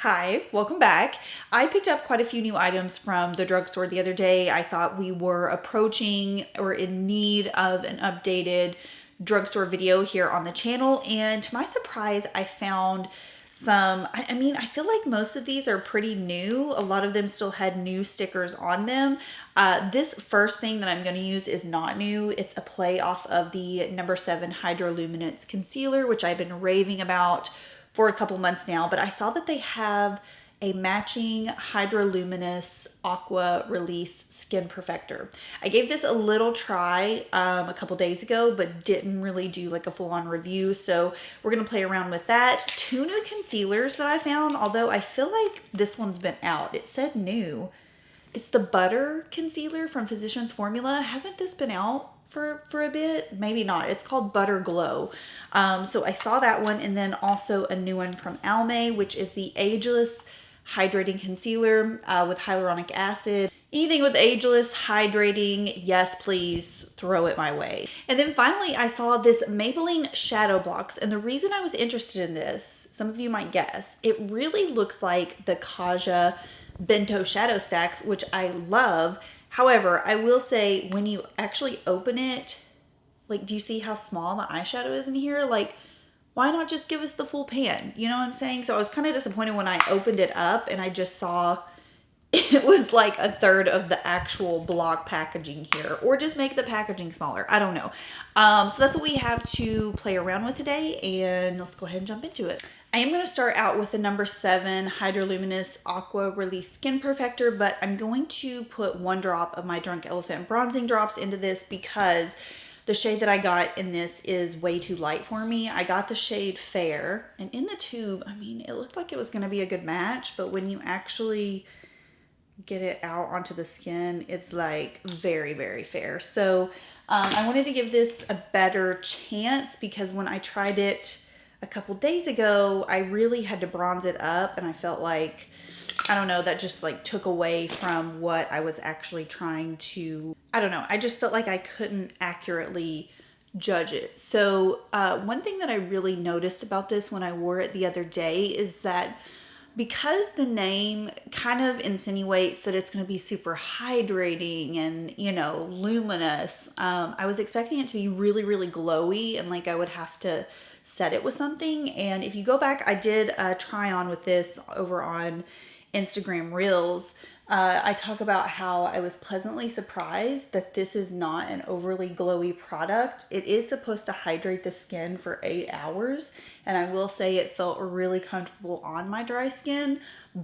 Hi, welcome back. I picked up quite a few new items from the drugstore the other day. I thought we were approaching or in need of an updated drugstore video here on the channel. And to my surprise, I found some, I feel like most of these are pretty new. A lot of them still had new stickers on them. This first thing that I'm going to use is not new. It's a play off of the number 7 Hydra Luminance concealer, which I've been raving about for a couple months now, but I saw that they have a matching Hydra Luminous Aqua Release Skin Perfector. I gave this a little try a couple days ago, but didn't really do like a full-on review, so we're gonna play around with that. 2 new concealers that I found, although I feel like this one's been out. It said new. It's the Butter Concealer from Physicians Formula. Hasn't this been out for a bit? Maybe not. It's called Butter Glow. So I saw that one, and then also a new one from Almay, which is the Ageless Hydrating Concealer with hyaluronic acid. Anything with Ageless, hydrating, yes please, throw it my way. And then finally I saw this Maybelline Shadow Blocks, and the reason I was interested in this, some of you might guess, it really looks like the Kaja Bento Shadow Stacks, which I love. However, I will say when you actually open it, like, do you see how small the eyeshadow is in here? Like, why not just give us the full pan? You know what I'm saying? So I was kind of disappointed when I opened it up and I just saw it was like a third of the actual block packaging here, or just make the packaging smaller. I don't know. So that's what we have to play around with today, and let's go ahead and jump into it. I am going to start out with the number 7 Hydra Luminous Aqua Release Skin Perfector, but I'm going to put 1 drop of my Drunk Elephant bronzing drops into this because the shade that I got in this is way too light for me. I got the shade Fair, and in the tube, I mean, it looked like it was going to be a good match, but when you actually get it out onto the skin, it's like very, very fair. So I wanted to give this a better chance because when I tried it a couple days ago, I really had to bronze it up, and I felt like, I don't know, that just like took away from what I was actually trying to, I don't know, I just felt like I couldn't accurately judge it. So one thing that I really noticed about this when I wore it the other day is that because the name kind of insinuates that it's going to be super hydrating and, you know, luminous, I was expecting it to be really, really glowy, and like I would have to set it with something. And if you go back, I did a try on with this over on Instagram Reels. I talk about how I was pleasantly surprised that this is not an overly glowy product. It is supposed to hydrate the skin for 8 hours, and I will say it felt really comfortable on my dry skin,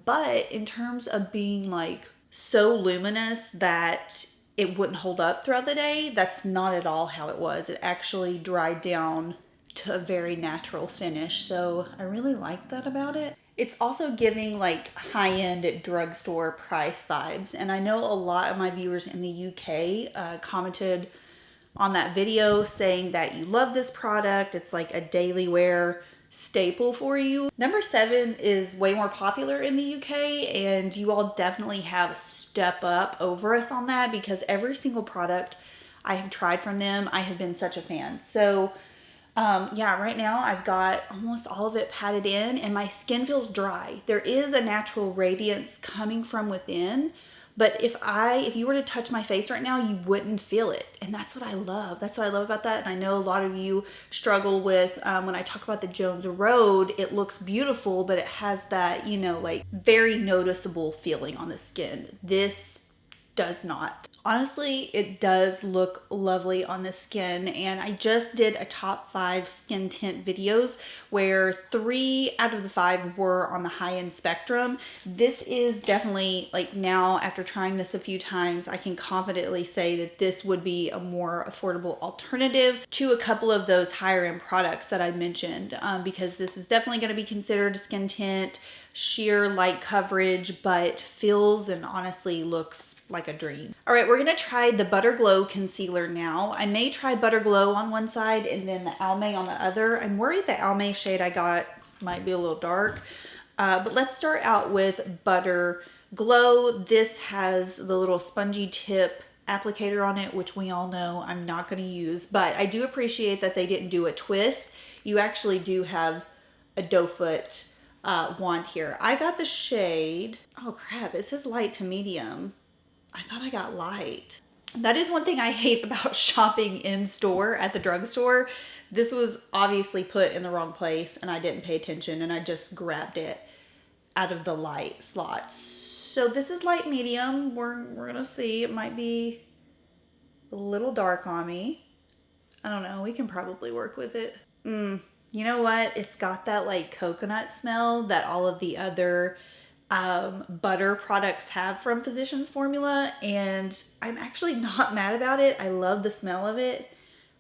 but in terms of being like so luminous that it wouldn't hold up throughout the day, that's not at all how it was. It actually dried down to a very natural finish, so I really like that about it. It's also giving like high-end drugstore price vibes. And I know a lot of my viewers in the UK commented on that video saying that you love this product. It's like a daily wear staple for you. Number 7 is way more popular in the UK, and you all definitely have a step up over us on that because every single product I have tried from them, I have been such a fan. So yeah, right now I've got almost all of it patted in and my skin feels dry. There is a natural radiance coming from within, but if you were to touch my face right now, you wouldn't feel it. And that's what I love. That's what I love about that. And I know a lot of you struggle with, when I talk about the Jones Road, it looks beautiful, but it has that, you know, like very noticeable feeling on the skin. This does not. Honestly, it does look lovely on the skin, and I just did a top 5 skin tint videos where 3 out of the 5 were on the high-end spectrum. This is definitely, like, now after trying this a few times, I can confidently say that this would be a more affordable alternative to a couple of those higher-end products that I mentioned, because this is definitely going to be considered a skin tint, sheer light coverage, but feels and honestly looks like a dream. All right, we're gonna try the Butter Glow concealer now. I may try Butter Glow on one side and then the Almay on the other. I'm worried the Almay shade I got might be a little dark, but let's start out with Butter Glow. This has the little spongy tip applicator on it, which we all know I'm not going to use, but I do appreciate that they didn't do a twist. You actually do have a doe foot wand here. I got the shade, oh crap, it says light to medium. I thought I got light. That is one thing I hate about shopping in store at the drugstore. This was obviously put in the wrong place and I didn't pay attention and I just grabbed it out of the light slot. So this is light medium. We're gonna see. It might be a little dark on me. I don't know. We can probably work with it. You know what? It's got that like coconut smell that all of the other butter products have from Physicians Formula, and I'm actually not mad about it. I love the smell of it.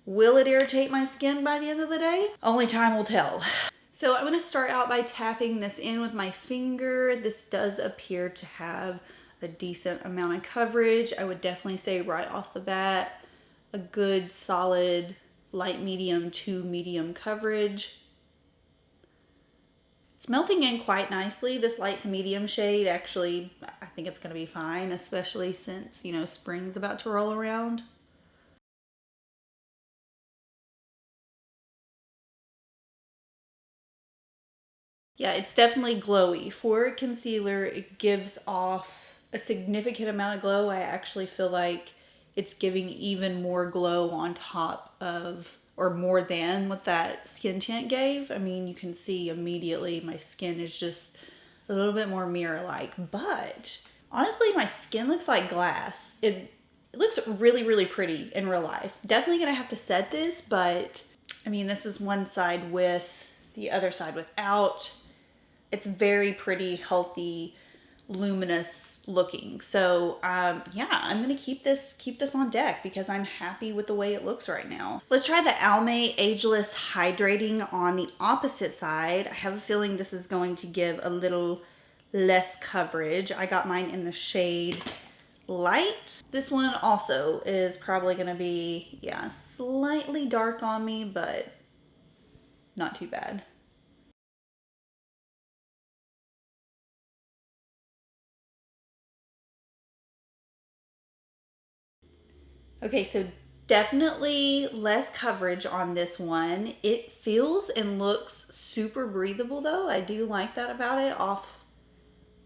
Will it irritate my skin by the end of the day? Only time will tell. So I'm going to start out by tapping this in with my finger. This does appear to have a decent amount of coverage. I would definitely say right off the bat, a good solid light medium to medium coverage. It's melting in quite nicely. This light to medium shade, actually, I think it's going to be fine, especially since, you know, spring's about to roll around. Yeah, it's definitely glowy. For a concealer, it gives off a significant amount of glow. I actually feel like it's giving even more glow on top of, or more than what that skin tint gave. I mean, you can see immediately my skin is just a little bit more mirror-like, but honestly, my skin looks like glass. It looks really, really pretty in real life. Definitely gonna have to set this, but I mean, this is one side with, the other side without. It's very pretty, healthy, luminous looking. So yeah, I'm gonna keep this on deck because I'm happy with the way it looks right now. Let's try the Almay Ageless Hydrating on the opposite side. I have a feeling this is going to give a little less coverage. I got mine in the shade Light. This one also is probably gonna be, yeah, slightly dark on me, but not too bad. Okay, so definitely less coverage on this one. It feels and looks super breathable though. I do like that about it off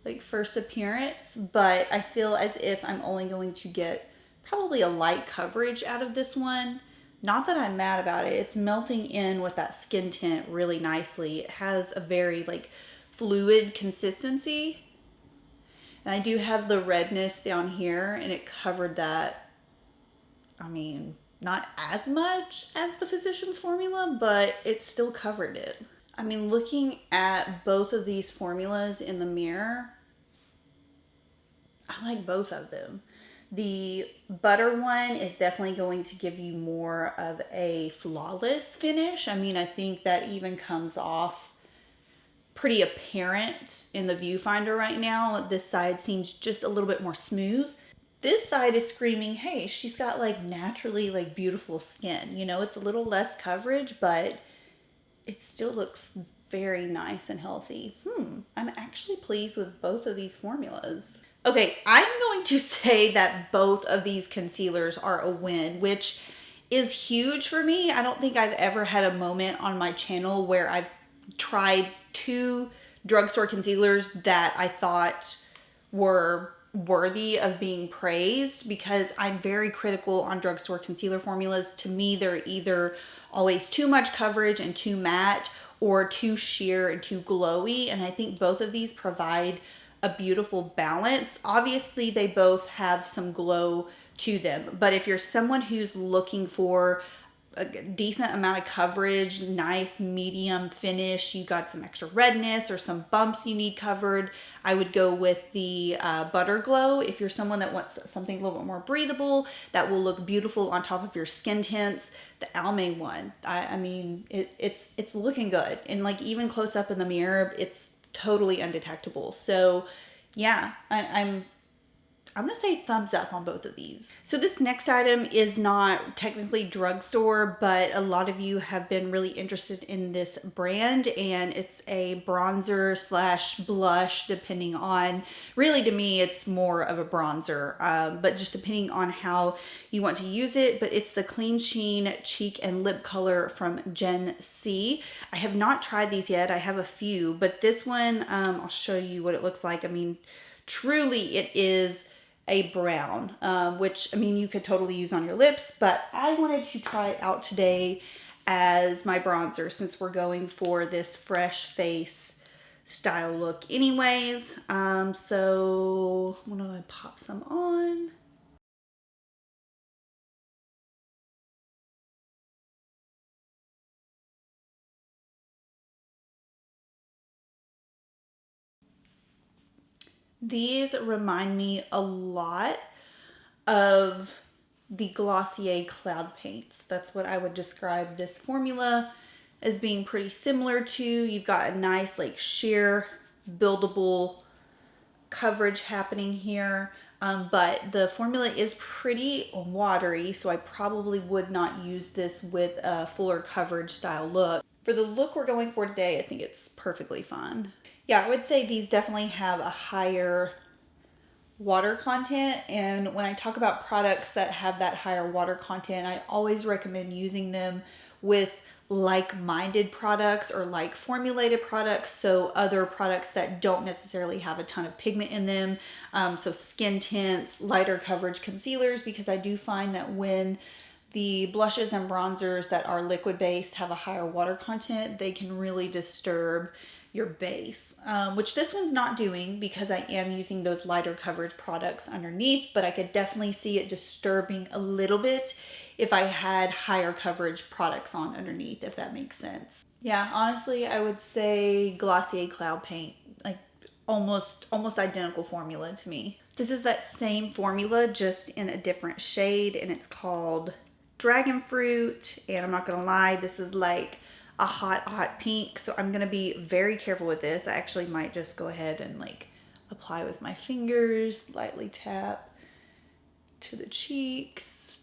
like first appearance, but I feel as if I'm only going to get probably a light coverage out of this one. Not that I'm mad about it. It's melting in with that skin tint really nicely. It has a very like fluid consistency. And I do have the redness down here and it covered that. I mean, not as much as the Physicians Formula, but it still covered it. I mean, looking at both of these formulas in the mirror, I like both of them. The butter one is definitely going to give you more of a flawless finish. I mean, I think that even comes off pretty apparent in the viewfinder right now. This side seems just a little bit more smooth. This side is screaming, hey, she's got like naturally like beautiful skin. You know, it's a little less coverage, but it still looks very nice and healthy. I'm actually pleased with both of these formulas. Okay, I'm going to say that both of these concealers are a win, which is huge for me. I don't think I've ever had a moment on my channel where I've tried two drugstore concealers that I thought were worthy of being praised, because I'm very critical on drugstore concealer formulas. To me, they're either always too much coverage and too matte, or too sheer and too glowy, and I think both of these provide a beautiful balance. Obviously, they both have some glow to them, but if you're someone who's looking for a decent amount of coverage, nice medium finish, you got some extra redness or some bumps you need covered, I would go with the Butter Glow. If you're someone that wants something a little bit more breathable, that will look beautiful on top of your skin tints, the Almay one, I mean, it's looking good. And like even close up in the mirror, it's totally undetectable. So yeah, I'm gonna say thumbs up on both of these. So this next item is not technically drugstore, but a lot of you have been really interested in this brand, and it's a bronzer slash blush, depending on, really to me, it's more of a bronzer, but just depending on how you want to use it. But it's the Clean Sheen Cheek and Lip Color from Gensee. I have not tried these yet. I have a few, but this one, I'll show you what it looks like. I mean, truly it is a brown, which, I mean, you could totally use on your lips, but I wanted to try it out today as my bronzer since we're going for this fresh face style look anyways. So I'm gonna pop some on. These remind me a lot of the Glossier Cloud Paints. That's what I would describe this formula as being pretty similar to. You've got a nice like sheer buildable coverage happening here, but the formula is pretty watery, so I probably would not use this with a fuller coverage style look. For the look we're going for today, I think it's perfectly fine. Yeah, I would say these definitely have a higher water content, and when I talk about products that have that higher water content, I always recommend using them with like-minded products or like formulated products, so other products that don't necessarily have a ton of pigment in them, so skin tints, lighter coverage concealers, because I do find that when the blushes and bronzers that are liquid based have a higher water content, they can really disturb your base, which this one's not doing because I am using those lighter coverage products underneath, but I could definitely see it disturbing a little bit if I had higher coverage products on underneath, if that makes sense. Yeah, honestly, I would say Glossier Cloud Paint, like almost identical formula to me. This is that same formula, just in a different shade, and it's called Dragon Fruit, and I'm not gonna lie, this is like a hot pink, so I'm gonna be very careful with this. I actually might just go ahead and like apply with my fingers, lightly tap to the cheeks.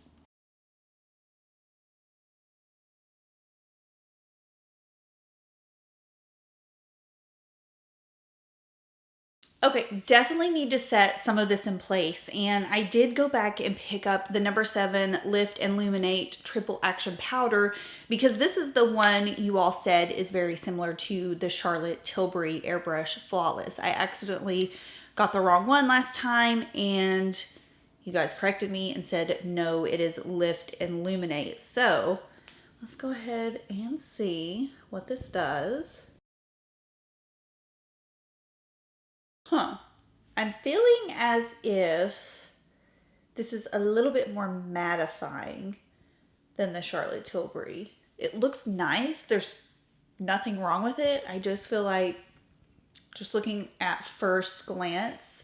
Okay, definitely need to set some of this in place, and I did go back and pick up the number 7 Lift and Luminate Triple Action Powder because this is the one you all said is very similar to the Charlotte Tilbury Airbrush Flawless. I accidentally got the wrong one last time, and you guys corrected me and said no, it is Lift and Luminate. So let's go ahead and see what this does. Huh. I'm feeling as if this is a little bit more mattifying than the Charlotte Tilbury. It looks nice. There's nothing wrong with it. I just feel like, just looking at first glance,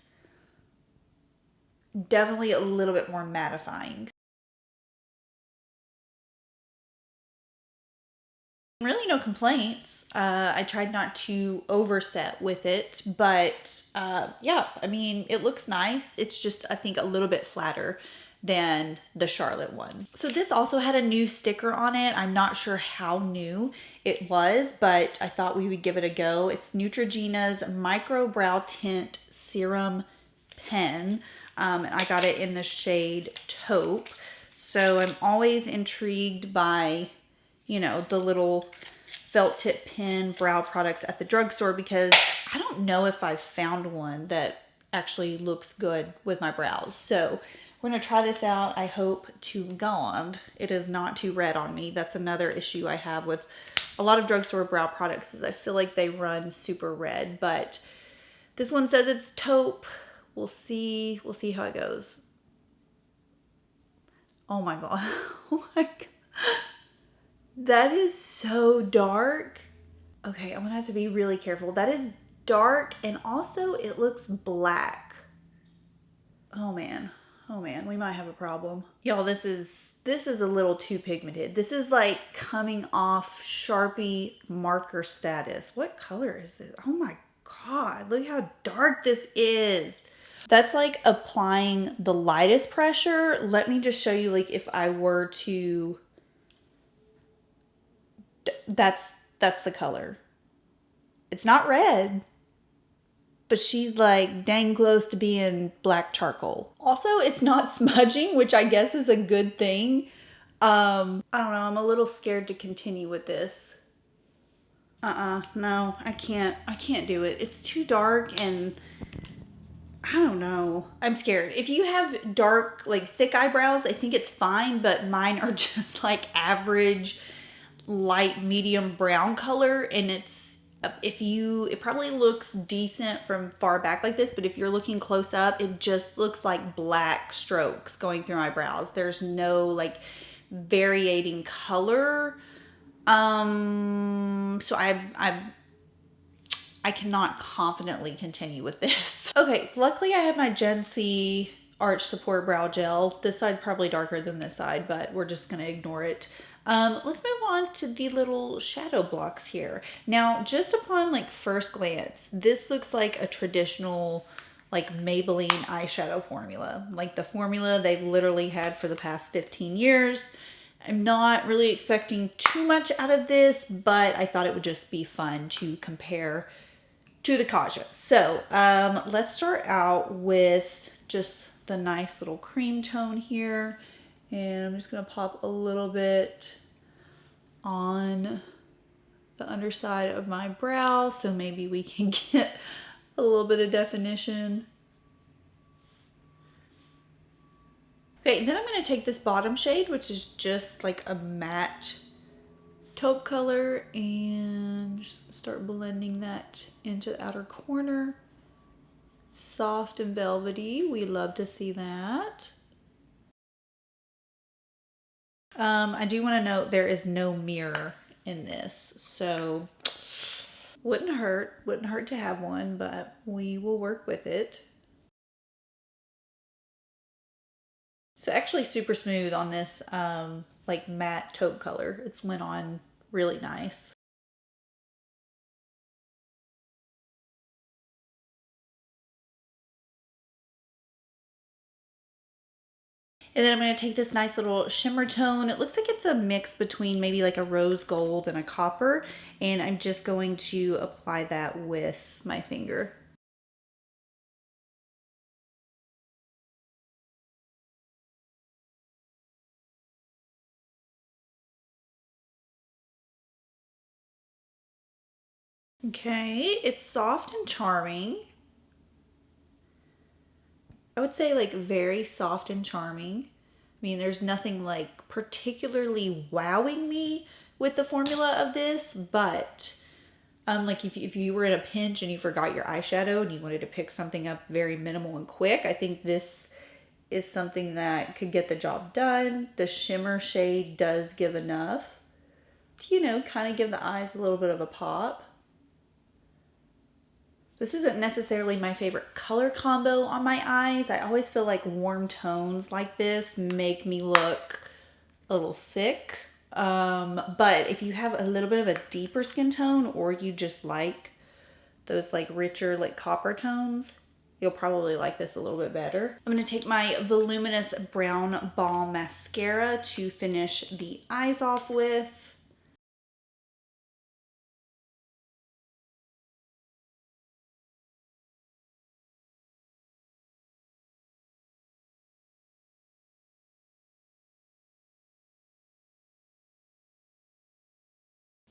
definitely a little bit more mattifying. Really no complaints. I tried not to overset with it, but yeah, I mean, it looks nice. It's just, I think, a little bit flatter than the Charlotte one. So this also had a new sticker on it. I'm not sure how new it was, but I thought we would give it a go. It's Neutrogena's Micro Brow Tint Serum Pen, and I got it in the shade Taupe. So I'm always intrigued by, you know, the little felt tip pen brow products at the drugstore, because I don't know if I've found one that actually looks good with my brows. So we're gonna try this out. I hope to God it is not too red on me. That's another issue I have with a lot of drugstore brow products, is I feel like they run super red, but this one says it's taupe. We'll see how it goes. Oh my God. Oh my God. That is so dark. Okay, I'm gonna have to be really careful. That is dark, and also it looks black. Oh man, we might have a problem. Y'all, this is a little too pigmented. This is like coming off Sharpie marker status. What color is this? Oh my God, look how dark this is. That's like applying the lightest pressure. Let me just show you, like, if I were to, that's the color. It's not red, but she's like dang close to being black charcoal. Also, it's not smudging, which I guess is a good thing. I don't know, I'm a little scared to continue with this. No, I can't do it. It's too dark and I don't know. I'm scared. If you have dark, like thick eyebrows, I think it's fine, but mine are just like average, light, medium brown color. And it probably looks decent from far back like this, but if you're looking close up, it just looks like black strokes going through my brows. There's no like variating color. So I cannot confidently continue with this. Okay, luckily I have my Gensee Arch Support Brow Gel. This side's probably darker than this side, but we're just gonna ignore it. Let's move on to the little shadow blocks here. Now, just upon like first glance, this looks like a traditional like Maybelline eyeshadow formula. Like the formula they've literally had for the past 15 years. I'm not really expecting too much out of this, but I thought it would just be fun to compare to the Kaja. So let's start out with just the nice little cream tone here. And I'm just gonna pop a little bit on the underside of my brow so maybe we can get a little bit of definition. Okay, and then I'm gonna take this bottom shade, which is just like a matte taupe color, and just start blending that into the outer corner. Soft and velvety, we love to see that. I do want to note there is no mirror in this, so wouldn't hurt to have one, but we will work with it. So actually super smooth on this like matte taupe color. It's went on really nice. And then I'm going to take this nice little shimmer tone. It looks like it's a mix between maybe like a rose gold and a copper. And I'm just going to apply that with my finger. Okay, it's soft and charming. I would say like very soft and charming. I mean, there's nothing like particularly wowing me with the formula of this, but like if you were in a pinch and you forgot your eyeshadow and you wanted to pick something up very minimal and quick, I think this is something that could get the job done. The shimmer shade does give enough to, you know, kind of give the eyes a little bit of a pop. This isn't necessarily my favorite color combo on my eyes. I always feel like warm tones like this make me look a little sick. But if you have a little bit of a deeper skin tone, or you just like those like richer like copper tones, you'll probably like this a little bit better. I'm going to take my Luminous Brown Balm Mascara to finish the eyes off with.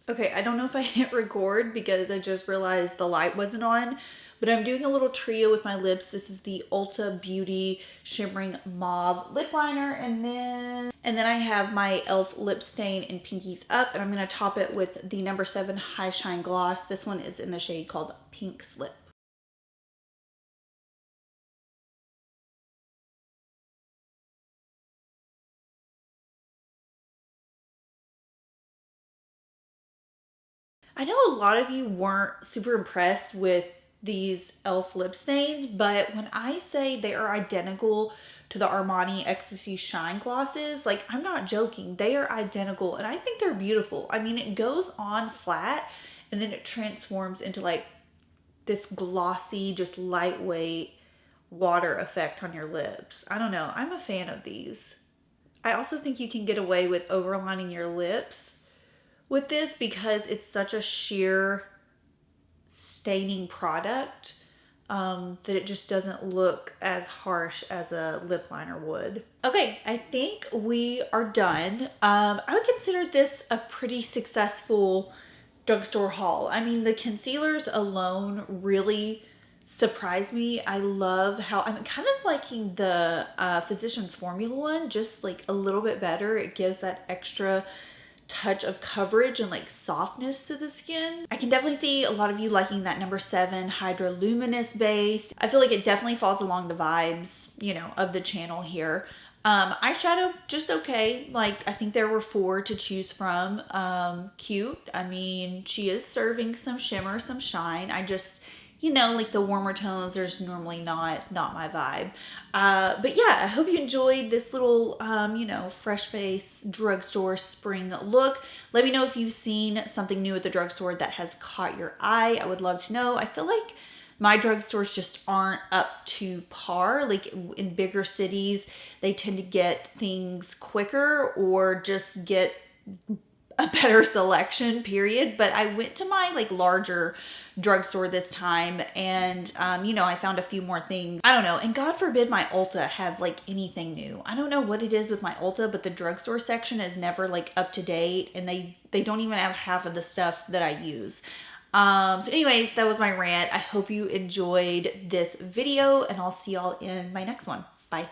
Okay, I don't know if I hit record because I just realized the light wasn't on, but I'm doing a little trio with my lips. This is the Ulta Beauty Shimmering Mauve Lip Liner, and then I have my e.l.f. lip stain in Pinkies Up, and I'm going to top it with the No. 7 High Shine Gloss. This one is in the shade called Pink Slip. I know a lot of you weren't super impressed with these e.l.f. lip stains, but when I say they are identical to the Armani Ecstasy Shine glosses, like, I'm not joking. They are identical, and I think they're beautiful. I mean, it goes on flat, and then it transforms into like this glossy, just lightweight water effect on your lips. I don't know. I'm a fan of these. I also think you can get away with overlining your lips with this because it's such a sheer staining product that it just doesn't look as harsh as a lip liner would. Okay, I think we are done. I would consider this a pretty successful drugstore haul. I mean, the concealers alone really surprised me. I love how I'm kind of liking the Physicians Formula one just like a little bit better. It gives that extra touch of coverage and like softness to the skin. I can definitely see a lot of you liking that number 7 Hydra Luminous base. I feel like it definitely falls along the vibes, you know, of the channel here. Eyeshadow, just okay. Like, I think there were 4 to choose from. Cute. I mean, she is serving some shimmer, some shine. I just, you know, like the warmer tones are just normally not my vibe. But yeah, I hope you enjoyed this little, you know, fresh face drugstore spring look. Let me know if you've seen something new at the drugstore that has caught your eye. I would love to know. I feel like my drugstores just aren't up to par. Like in bigger cities, they tend to get things quicker or just get a better selection, period. But I went to my like larger drugstore this time and you know, I found a few more things. I don't know, and God forbid my Ulta have like anything new. I don't know what it is with my Ulta, but the drugstore section is never like up to date, and they don't even have half of the stuff that I use. So anyways, that was my rant. I hope you enjoyed this video, and I'll see y'all in my next one. Bye.